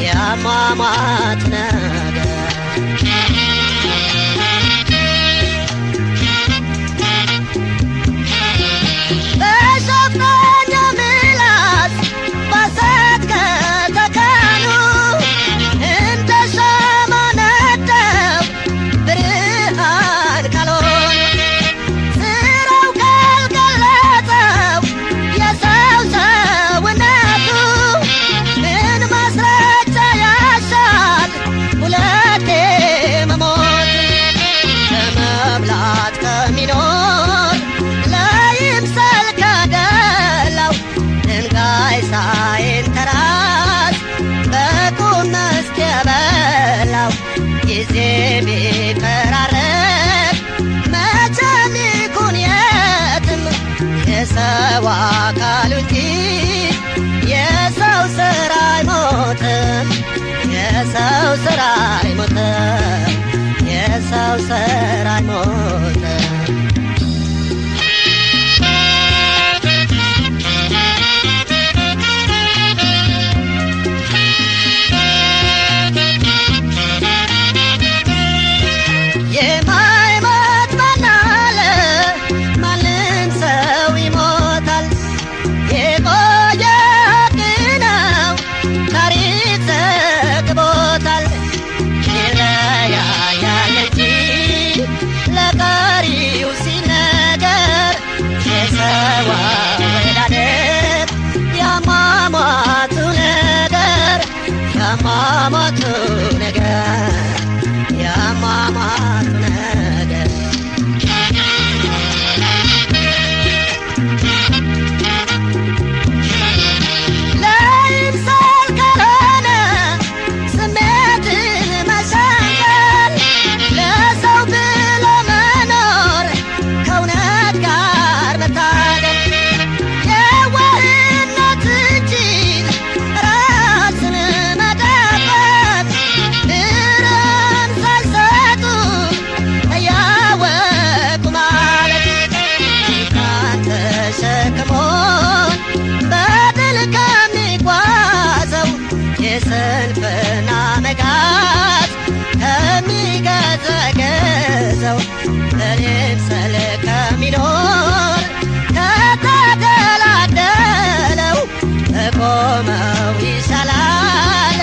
ያሟሟት ነገር በሸፍተኛ ምላስ በሰት ከተካኑ እንደ ሻማ ነደው ብርሃን ካልሆኑ ስራው ካልገለጸው የሰው ሰውነቱ ምን ማስረጃ ያሻል ሁለቴ መሞት ከመብላት ከሚኖር ለይምሰል ከደላው ድንጋይ ሳይንተራስ በቁም መስክ የበላው ጊዜ ቢቀራረብ መቼም ይኩን የትም የሰው አካሉ እንጂ የሰው ስራ አይሞትም የሰው ስራ አይሞትም የሰው ስራ አይሞትም የማይሞት ማናለ ማንም ሰው ይሞታል የቆየ ሀቅ ነው ታሪክ ዘግቦታል ይለያያል እንጂ ለቀሪው ሲነገር የሰው አወዳደቅ ያሟሟቱ ነገር ያሟሟቱ ነገር ያሟሟቱ ነገር ለይምሰል ካልሆነ ስሜትን መሸንገል ለሰው ብሎ መኖር ከእውነት ጋር መታገል የዋህነት እንጂ ራስን መደበቅ ብርሃን ሳይሰጡ እያወቁ ማለት ጭካን ተሸክሞን በድል ከሚጓዘው የስንፍና መጋዝ ከሚገዘገዘው ለይምሰል ከሚኖር ከተደላደለው በቆመው ይሻላል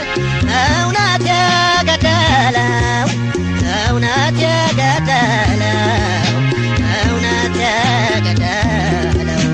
እውነት የገደለው እውነት የገደለው እውነት የገደለው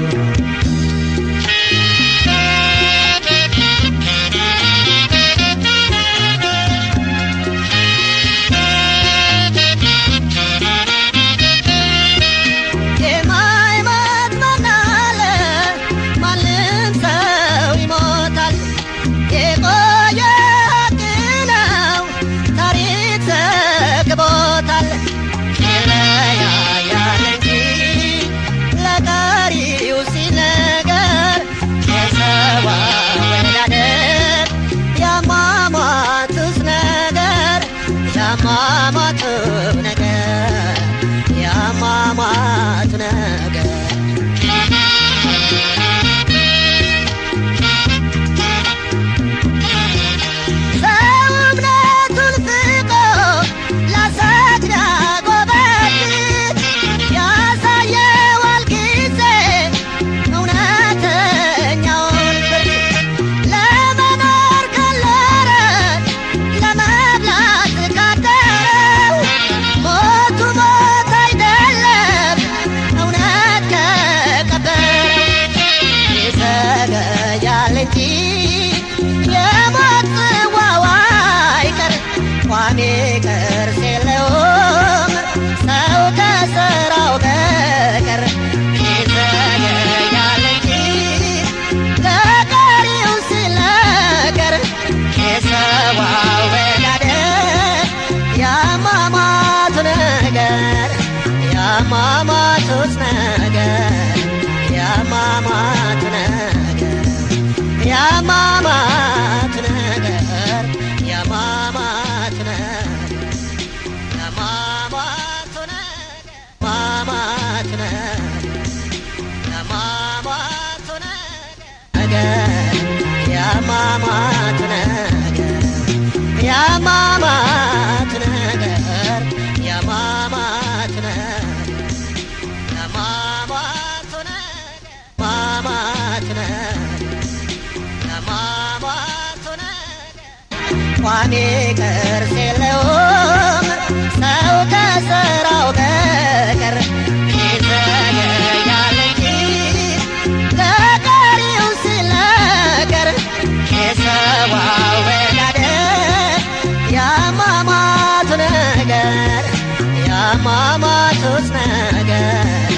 ቋሚ ቅርስ የለውም ሰው ከሥራው በቀር ይዘገያል እንጂ ለቀሪው ሲነገር የሰው አወዳደቅ ያሟሟቱ ነገር ያሟሟቱስ ነገር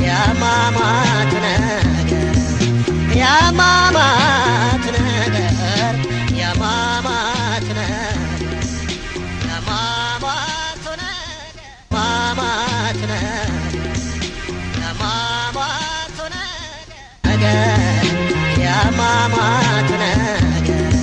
ያሟሟቱ ነገር ያሟሟቱ ነገር ያሟሟቱ ነገር ያሟሟቱ ነገር ያሟሟቱ ነገር ያሟሟቱ ነገር ያሟሟቱ ነገር